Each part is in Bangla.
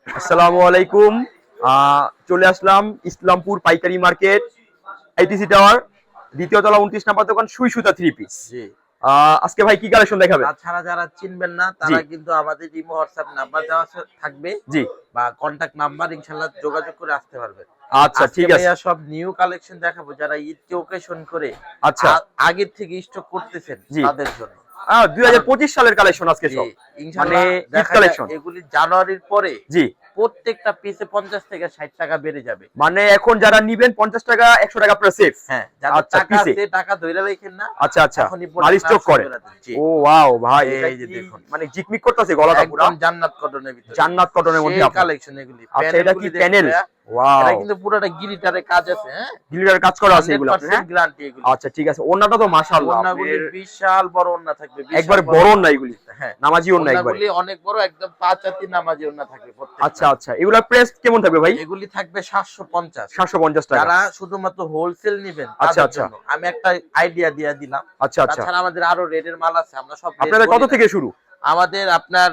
আসসালামু আলাইকুম। চলে আসলাম ইসলামপুর পাইকারি মার্কেট, আইটিসি টাওয়ার, দ্বিতীয় তলা, 29 নাম্বার দোকান, সুই সুতা থ্রি পিস। জি। আজকে ভাই কি কালেকশন দেখাবে? তাছাড়া যারা চিনবেন না জি তারা কিন্তু আমাদের ইমো হোয়াটসঅ্যাপ নাম্বার দেওয়া থাকবে জি। বা কন্টাক্ট নাম্বার, ইনশাআল্লাহ যোগাযোগ করে আসতে পারবেন। আচ্ছা আজকে ঠিক আছে। ভাইয়া সব নিউ কালেকশন দেখাবো, যারা ঈদকে ওকেশন করে আচ্ছা আগের থেকে স্টক করতেছেন জি। তাদের জন্য। 2025 সালের কালেকশন আজকে জি, সব, মানে ইনশাআল্লাহ ঈদ দেখা যায় কালেকশন। এগুলি জানুয়ারির পরে জি, প্রত্যেকটা পিসে 50 থেকে 60 টাকা বেড়ে যাবে। মানে এখন যারা নিবেন 50 টাকা 100 টাকা আপনারা সেফ। হ্যাঁ, যাদের আচ্ছা টাকা পিসে। আছে টাকা ধইরা রাখেন না। আচ্ছা আচ্ছা, এখনই মাল প্রোডাক্ট স্টক করে। জি। ও ওয়াও ভাই, এটা এই যে কি দেখুন, মানে জিকমিক করতেছে গলাটা পুরো? একদম জান্নাত কটনের ভিতরে, জান্নাত কটনের মধ্যে সেই আপনার। কালেকশন এগুলি। আচ্ছা এটা কি প্যানেলগুলি দেখুন প্যানেল? ভাইয়া, ওয়াও, এটা কিন্তু পুরোটা গিরিটারে কাজ আছে। হ্যাঁ, গ্লিটার কাজ করা আছে এগুলো আপনার, হ্যাঁ? 100% গ্যারান্টি এগুলি। আচ্ছা ঠিক আছে। ওন্নাটা তো মাশাআল্লাহ ওন্নাগুলি আপনার বিশাল বড় ওন্না থাকবে, বিশাল একবারে বড় ওন্না এগুলি। হ্যাঁ, নামাজি ওন্না একবারে। ওন্নাগুলি অনেক বড়, একদম 5 হাতি নামাজি ওন্না থাকবে প্রত্যেকটা। আচ্ছা আচ্ছা, এগুলোর প্রাইস কেমন থাকবে ভাই? এগুলি থাকবে 750। 750 টাকা। যারা শুধুমাত্র হোলসেল নেবেন আচ্ছা তাদের আচ্ছা জন্য আমি একটা আইডিয়া দিয়ে দিলাম। আচ্ছা আচ্ছা। তাছাড়া আমাদের আরো রেটের মাল আছে, আমরা সব রেট আপনাদের বলি কত না। থেকে শুরু? আমাদের আপনার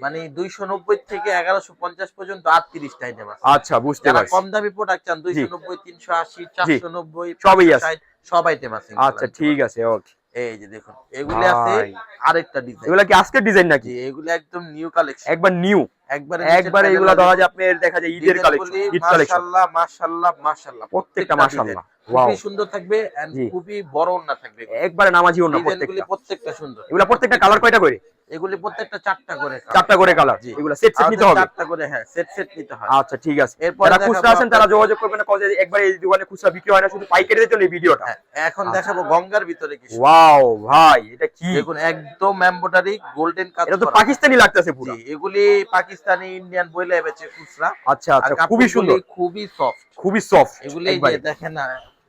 মানে 290 থেকে 1150 পর্যন্ত 38 টা আইটেম আছে। আচ্ছা বুঝতে যারা পারছি। কম দামি প্রোডাক্ট চান, জি 290, 380, জি, 490, সবই আছে। 560 সব আইটেম আছে আচ্ছা ইনশাআল্লাহ। ঠিক আছে, ওকে। এই যে দেখুন, এগুলি আছে ভাই আরেকটা ডিজাইন। এগুলা কি আজকের ডিজাইন নাকি? জি, এগুলি একদম নিউ কালেকশন, একবার নিউ, একবারে একবারে এগুলা ধরা যায় আপনার, দেখা যায় ঈদের কালেকশন, ঈদ কালেকশন। মাশাআল্লাহ মাশাআল্লাহ মাশাআল্লাহ, প্রত্যেকটা মাশাআল্লাহ। ওয়াও, খুবই সুন্দর থাকবে এন্ড জি খুবই বড় ওন্না থাকবে। একবারে নামাজি ওন্না ডিজাইনগুলি প্রত্যেকটা। প্রত্যেকটা সুন্দর। এগুলা প্রত্যেকটা কালার কয়টা করে? এগুলি প্রত্যেকটা 4টা করে কালার। 4টা করে কালার। জি, এগুলা সেট সেট নিতে হবে? 4টা করে, হ্যাঁ, সেট সেট নিতে হয়। আচ্ছা ঠিক আছে। এরপর যারা দেখাবো খুচরা আছেন তারা আপনার, যোগাযোগ করবেন না, কজে একবার এই দোকানে খুচরা বিক্রি হয় না, শুধু পাইকারিদের জন্য এই ভিডিওটা। হ্যাঁ, এখন আচ্ছা। দেখাবো গঙ্গার ভিতরে কিছু। ওয়াও ভাই, এটা কি? দেখুন, একদম এমব্রয়ডারি গোল্ডেন কাজ এটা তো করা। পাকিস্তানি লাগতেছে পুরো। জি, এগুলি পাকিস্তানি ইন্ডিয়ান বইলে বেচে খুচরা। আচ্ছা আর আচ্ছা, খুবই কাপড়গুলি সুন্দর, খুবই সফট। খুবই সফট এগুলি একবারে। যে দেখেন না,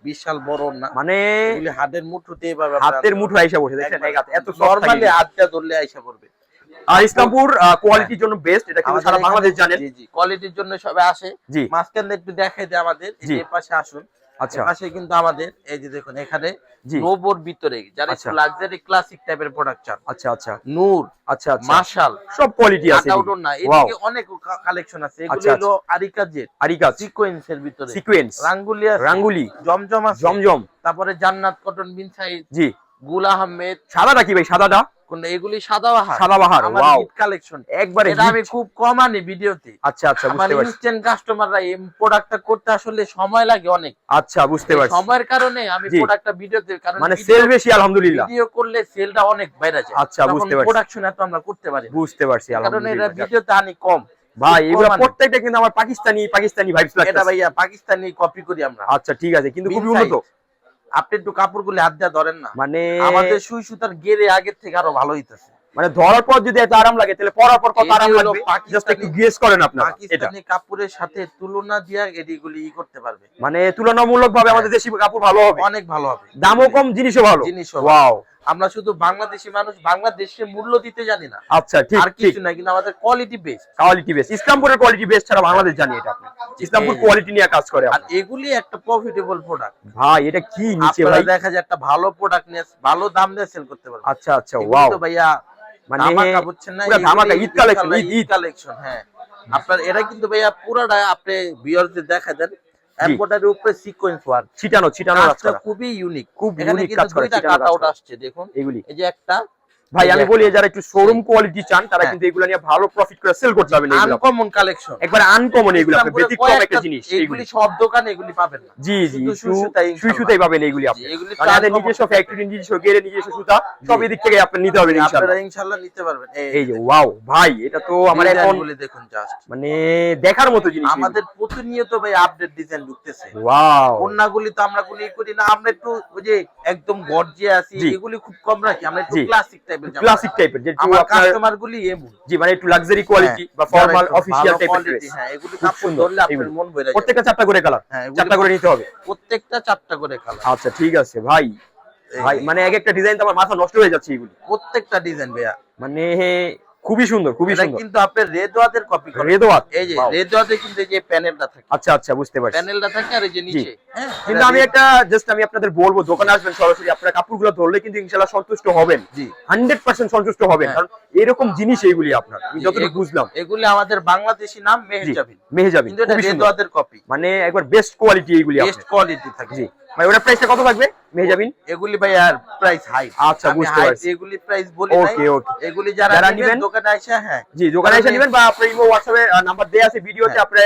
বিশাল বড় না, মানে এগুলি হাতের মুঠোতে এভাবে হাতের মুঠো আইসা বসে, দেখেন এত সফট নরমালি থাকে। হাতটা ধরলে আইসা পড়বে। আর ইসলামপুর কোয়ালিটির জন্য বেস্ট, এটা কিন্তু সারা আমাদের বাংলাদেশ এখানে জানেন। জি জি কোয়ালিটির জন্য সবাই আসে। জি মাঝখানে একটু দেখাই দেয় আমাদের, এই জি যে পাশে আসুন। আচ্ছা এর পাশে কিন্তু আমাদের এই যে দেখুন, এখানে জি নোবোর ভিতরে যারা আচ্ছা একটু লাক্সারি ক্লাসিক টাইপের প্রোডাক্ট চান, আচ্ছা আচ্ছা নূর, আচ্ছা আচ্ছা, মাশাল, সব কোয়ালিটি আছে কাট এদিকে। না, ওয়াও, এদিকে অনেক কালেকশন আছে। এগুলো আচ্ছা হলো আরিকা জেট আরিকাজ, সিকোয়েন্সের ভিতরে, সিকোয়েন্স, রাঙ্গুলি আছে, রাঙ্গুলি, জমজম আছে, জমজম, তারপরে জান্নাত কটন, বিন সাইদ, জি। গুল আহমেদ। সাদাটা কি ভাই? সাদাটা কোন এগুলি সাদাবাহার, সাদাবাহার। আমার ওয়াও, হিট কালেকশন। একবারে এটা আমি হিট। খুব কম আনি ভিডিওতে। আচ্ছা আচ্ছা আমার বুঝতে পারছি। ইনস্ট্যান্ট কাস্টমাররা এই প্রোডাক্টটা করতে আসলে সময় লাগে অনেক। আচ্ছা বুঝতে এই পারছি। সময়ের কারণে আমি জি। প্রোডাক্টটা ভিডিওতে, কারণ মানে সেল বেশি আলহামদুলিল্লাহ। ভিডিও করলে সেলটা অনেক বেড়ে যায়। আচ্ছা তখন বুঝতে পারছি, প্রোডাকশন এত আমরা করতে পারি না। বুঝতে পারছি এই কারণে এটা আলহামদুলিল্লাহ। ভিডিওতে আনি কম। ভাই খুব এগুলো কম আনি। প্রত্যেকটা কিন্তু আমার পাকিস্তানি পাকিস্তানি ভাইবস এটা লাগতেছে। ভাইয়া পাকিস্তানি কপি করি আমরা। আচ্ছা ঠিক আছে, কিন্তু বিন খুবই সাইজ। উন্নত। আপনি একটু কাপড়গুলি হাত দিয়ে ধরেন না, মানে আমাদের সুই সুতার গেরে আগের থেকে আরো ভালো হইতেছে। মানে ধরার পর যদি এত আরাম লাগে, তাহলে পরার পর কত এই যে আরাম হলো লাগবে জাস্ট একটু পাকিস্তানি, গেস করেন আপনারা। এটা পাকিস্তানি কাপড়ের সাথে তুলনা দিয়া এদিগুলি করতে পারবে, মানে তুলনামূলক ভাবে আমাদের দেশি কাপড় ভালো হবে, অনেক ভালো হবে, দামও কম, জিনিসও ভালো। জিনিসও ভালো। ওয়াও, আমরা শুধু বাংলাদেশি মানুষ, বাংলাদেশে মূল্য দিতে জানি না, আচ্ছা ঠিক আর ঠিক, কিছু না, কিন্তু আমাদের কোয়ালিটি বেস্ট। Quality best. ইসলামপুরের কোয়ালিটি বেস্ট ছাড়া বাংলাদেশ জানি এটা আপনি। ইসলামপুর এই যে। কোয়ালিটি নিয়ে কাজ করে আর আপনার। এগুলি একটা প্রফিটেবল প্রোডাক্ট। ভাই এটা কি নিচে আপনারা ভাই? দেখা যায় একটা ভালো প্রোডাক্ট নিয়ে ভালো দাম দিয়ে সেল করতে পারবেন। আচ্ছা আচ্ছা, এগুলি ওয়াও, তো ভাইয়া মানে ধামাকা, বুঝছেন না? পুরো ধামাকা, ঈদ কালেকশন, ঈদ ঈদ কালেকশন। হ্যাঁ, আপনার এটা কিন্তু ভাইয়া পুরাটা আপনি ভিউয়ারদের দেখা দেন, জি। এমব্রয়ডারির উপরে সিকোয়েন্স ওয়ার্ক, ছিটানো ছিটানো কাজ কাজটা করা, খুবই ইউনিক। খুব এখানে ইউনিক কিন্তু কাজ করা, দুইটা ছিটানো কাট কাজ আউট করা আসছে দেখুন, এগুলি। এই যে একটা, ভাই এই যে আমি একটা। বলি, যারা একটু শোরুম কোয়ালিটি চান তারা হ্যাঁ। কিন্তু এগুলো নিয়ে ভালো প্রফিট করে সেল করতে পারবেন। এগুলো আনকমন কালেকশন, একবারে আনকমন, এগুলো আপনি ইসলামপুরে ব্যতিক্রম একটা কয়েকটা, জিনিস। এগুলি এগুলি সব দোকানে এগুলি পাবেন না। জি জি, শুধু সুই সুতাই, সুই সুতাই পাবেন এগুলি আপনি। জি, এগুলি মানে আমাদের uncommon নিজস্ব থাকবে। ফ্যাক্টরি, নিজস্ব গেরে, নিজস্ব সুতা, সব এদিক থেকে আপনি নিতে হবে আপনারা ইনশাআল্লাহ। ইনশাআল্লাহ নিতে পারবেন। এই যে ওয়াও ভাই, এটা তো আমার এখন ডিজাইনগুলি দেখুন জাস্ট, মানে দেখার মতো জিনিস। আমাদের প্রতিনিয়ত ভাই আপডেট ডিজাইন ঢুকতেছে। ওয়াও, ওন্নাগুলি তো আমরা কোনো করি না, আমরা একটু ওই যে একদম গর্জিয়াস জি। এগুলি খুব কম রাখি, আমরা একটু জি। ক্লাসিক টাইপের জামা ক্লাসিক রাখি। টাইপের, যেটা আমার আপনার কাস্টমার গুলি এমন। জি, মানে একটু লাক্সারি কোয়ালিটি বা যারা ফর্মাল একটু অফিশিয়াল ভালো টাইপের quality, ড্রেস। হ্যাঁ, এগুলি খুব কাপড় সুন্দর ধরলে আপনার এগুলি। মন ভরে যাবে। প্রত্যেকটা 4টা করে কালার, হ্যাঁ, এগুলি 4টা করে নিতে হবে। প্রত্যেকটা 4টা করে কালার। আচ্ছা ঠিক আছে ভাই। ভাই মানে এক একটা ডিজাইন তো আমার মাথা নষ্ট হয়ে যাচ্ছে এগুলি। প্রত্যেকটা ডিজাইন ভাইয়া। মানে খুবই সুন্দর, খুবই এটা সুন্দর। কিন্তু আপনার রেদওয়াতের কপি করা। রেদওয়াত, এই যে wow। রেদওয়াতে কিন্তু এই যে প্যানেলটা থাকে, আচ্ছা আচ্ছা, বুঝতে পারছি। প্যানেলটা থাকে আর এই যে নিচে, হ্যাঁ। কিন্তু আমি একটা জাস্ট আমি আপনাদের বলবো, দোকানে আসবেন সরাসরি, আপনারা কাপড়গুলো ধরলে কিন্তু ইনশাআল্লাহ সন্তুষ্ট হবেন। জি 100% সন্তুষ্ট হবেন, হ্যাঁ। কারণ এরকম জিনিস এইগুলি আপনার, আমি জি, যতটুকু বুঝলাম। এগুলি আমাদের বাংলাদেশি নাম মেহেরজাবিন, মেহেজাবিন, কিন্তু এটা খুবই সুন্দর। রেদওয়াতের কপি, মানে একবার বেস্ট কোয়ালিটি এইগুলি বেস্ট আপনার। কোয়ালিটি থাকে। জি ভাই, ওটার প্রাইসটা কত থাকবে মেহেজাবিন? এগুলি ভাই আর প্রাইস হাই। আচ্ছা, আমি বুঝতে হাই পারছি। এগুলি প্রাইস বলি নাই। ওকে ওকে, এগুলি যারা যারা নেবেন নিবেন দোকানে আইসা, হ্যাঁ জি দোকানে এসে নেবেন, বা আপনার ইমো হোয়াটসঅ্যাপে নাম্বার দেয়া আছে ভিডিওতে, হ্যাঁ। আপনারা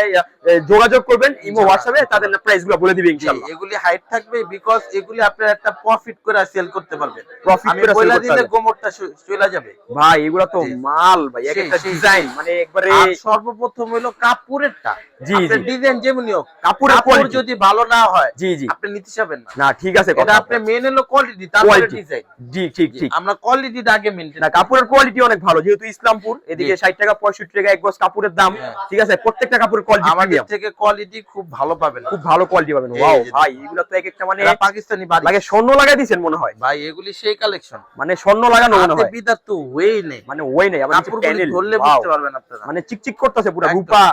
যোগাযোগ করবেন ইমো ইনশাআল্লাহ। হোয়াটসঅ্যাপে, তাদের প্রাইসগুলো বলে দিবে জি, ইনশাআল্লাহ। এগুলি হাইট থাকবে বিকজ এগুলি আপনার একটা প্রফিট করে সেল করতে পারবেন। প্রফিট আমি করে বইলা sell করতে দিলে পারবেন। গোমরটা চলে যাবে ভাই এগুলো তো জি। মাল ভাই, এক সেই, একটা সেই, ডিজাইন মানে একবারে। আর সর্বপ্রথম হলো কাপড়েরটা। জি, আপনার জি। ডিজাইন যেমনই হোক, কাপড়ের কাপড় quality। যদি ভালো না হয় জি জি, আপনি নিতে যাবেন না। না ঠিক আছে এটা কথা আপনি আপনার। মেন হলো কোয়ালিটি, তারপরে কোয়ালিটি, ডিজাইন। জি ঠিক ঠিক। আমরা কোয়ালিটিটা আগে মেইনটেইন না কাপড়ের কোয়ালিটি অনেক ভালো, যেহেতু ইসলামপুর এদিকে 60 টাকা 65 টাকা এক গজ কাপড়ের দাম। হ্যাঁ। ঠিক আছে, প্রত্যেকটা কাপড়ের কোয়ালিটি আমাদের প্রিমিয়াম, থেকে কোয়ালিটি খুব ভালো পাবেন। খুব ভালো কোয়ালিটি পাবেন। এই ওয়াও যে ভাই, এগুলো তো এক একটা মানে এটা পাকিস্তানি বাড়ি লাগে স্বর্ণ লাগাই দিয়েছেন মনে হয় ভাই, এগুলি সেই কালেকশন। মানে স্বর্ণ লাগানো মনে হাতে হয়, বিদার তো ওয়ে নেই, মানে ওই নাই আবার নিচে কাপড়গুলি প্যানেল, ধরলে ওয়াও, বুঝতে পারবেন আপনারা। মানে চিকচিক করতেছে পুরো একদম। রূপা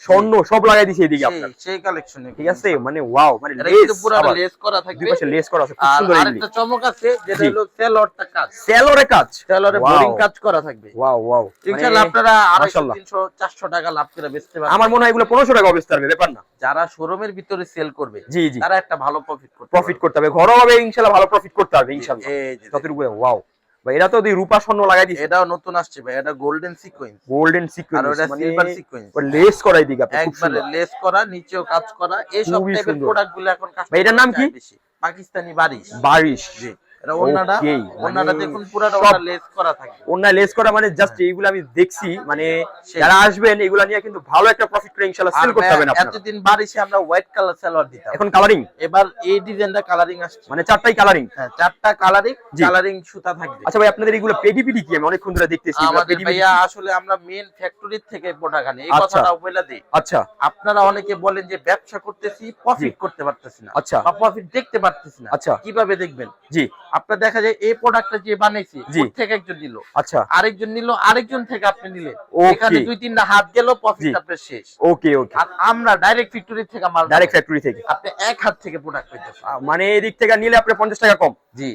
স্বর্ণ সব লাগাই দিয়েছে এদিকে আপনার। সেই কালেকশন। ঠিক আছে, মানে ওয়াও, মানে এটা লেস কিন্তু পুরো আবার লেস করা দুই থাকবে। পাশে লেস করা আছে, খুব আর সুন্দর এগুলি। আরেকটা চমক আছে যেটা জি। হলো সেলরটা কাজ, সেলরে কাজ, সেলরে Wow। বোরিং কাজ করা থাকবে। ওয়াও ওয়াও, ইনশাআল্লাহ আপনারা 250 মাশাআল্লাহ। 300 400 টাকা লাভ করে বেচতে পারবেন। আমার মনে হয় এগুলো 1500 টাকা অবস্থা হবে, ব্যাপার না। যারা শোরুমের ভিতরে সেল করবে জি জি, তারা একটা ভালো প্রফিট করতে প্রফিট করতে হবে, ঘরোয়া ভাবে ইনশাআল্লাহ ভালো প্রফিট করতে হবে ইনশাআল্লাহ। এই যে যতটুকু ওয়াও ভাই, এটা তো ওই রূপা স্বর্ণ লাগাই দিয়েছে, এটাও নতুন আসছে ভাই, এটা গোল্ডেন সিকোয়েন্স গোল্ডেন আর সিকোয়েন্স, ওটা মানে সিলভার সিকোয়েন্স, লেস করাই দিকে আপনি, খুব একবারে সুন্দর লেস করা, নিচেও কাজ করা। এই সব খুবই টাইপের সুন্দর। প্রোডাক্ট গুলো এখন ভাই, এটার নাম কি? বেশি পাকিস্তানি বারিশ। বারিশ, জি, এটা ওন্নাটা, Okay, ওন্নাটা মানে দেখুন পুরাটা সব- ওন্না লেস করা থাকে। অন্য লেস করা, মানে জাস্ট এইগুলো আমি দেখছি, মানে সেই। যারা আসবেন এগুলা নিয়ে কিন্তু ভালো একটা প্রফিট করে ইনশাআল্লাহ আর সেল করতে পারবেন আপনারা। এতদিন বারিশে আমরা হোয়াইট কালার সালোয়ার দিতাম, এখন কালারিং, এবার এই ডিজাইনটা কালারিং আসছে। মানে চারটাই কালারিং। হ্যাঁ, চারটা কালারিং, জি। কালারিং সুতা থাকবে। আচ্ছা ভাই, আপনাদের এগুলো পেডিপিডি কি? আমি অনেকক্ষণ ধরে দেখতেছি এগুলো আমাদের পেডিপিডি ভাইয়া কি? আসলে আমরা মেন ফ্যাক্টরি থেকে প্রোডাক্ট আনি, এই আচ্ছা। কথাটা বলে দিই। আচ্ছা আপনারা অনেকে বলেন যে ব্যবসা করতেছি প্রফিট করতে পারতেছি না, আচ্ছা। বা প্রফিট দেখতে পারতেছি না। আচ্ছা। কিভাবে দেখবেন? জি আপনার দেখা যায় এই প্রোডাক্টটা যে বানাইছে জি। ওর থেকে একজন নিল, আচ্ছা, আরেকজন নিল, আরেকজন থেকে আপনি নিলেন, Okay। এখানে 2-3টা হাত গেল, প্রফিট জি। আপনার শেষ। ওকে ওকে, আর আমরা ডাইরেক্ট ফ্যাক্টরি থেকে মাল ডাইরেক্ট বানাই। ফ্যাক্টরি থেকে, আপনি এক হাত থেকে প্রোডাক্ট পেতেছেন। মানে এদিক থেকে নিলে আপনি 50 টাকা কম। জি,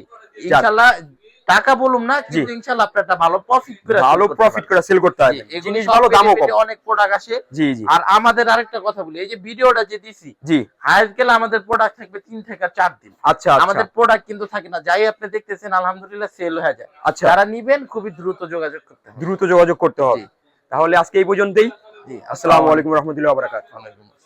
ইনশাআল্লাহ টাকা বলুম না, জি। কিন্তু ইনশাআল্লাহ আপনি একটা ভালো প্রফিট করে ভালো প্রফিট করে সেল করতে হবে, জিনিস ভালো, দামও কম। অনেক প্রোডাক্ট আসে। জি জি আর আমাদের আরেকটা কথা বলি, এই যে ভিডিওটা যে দিছি, জি, হাইস্ট গেলে আমাদের প্রোডাক্ট থাকবে 3 থেকে 4 দিন। আচ্ছা আচ্ছা আমাদের প্রোডাক্ট কিন্তু থাকে না, যাই আপনি দেখতেছেন আলহামদুলিল্লাহ সেল হয়ে যায়। আচ্ছা, যারা নিবেন খুবই দ্রুত যোগাযোগ করতে হবে। দ্রুত যোগাযোগ করতে হবে। জি। তাহলে আজকে এই পর্যন্তই। জি, আসসালামু আলাইকুম রহমতুল্লাহ বারাকাতুহু। ওয়ালাইকুম আসসালাম।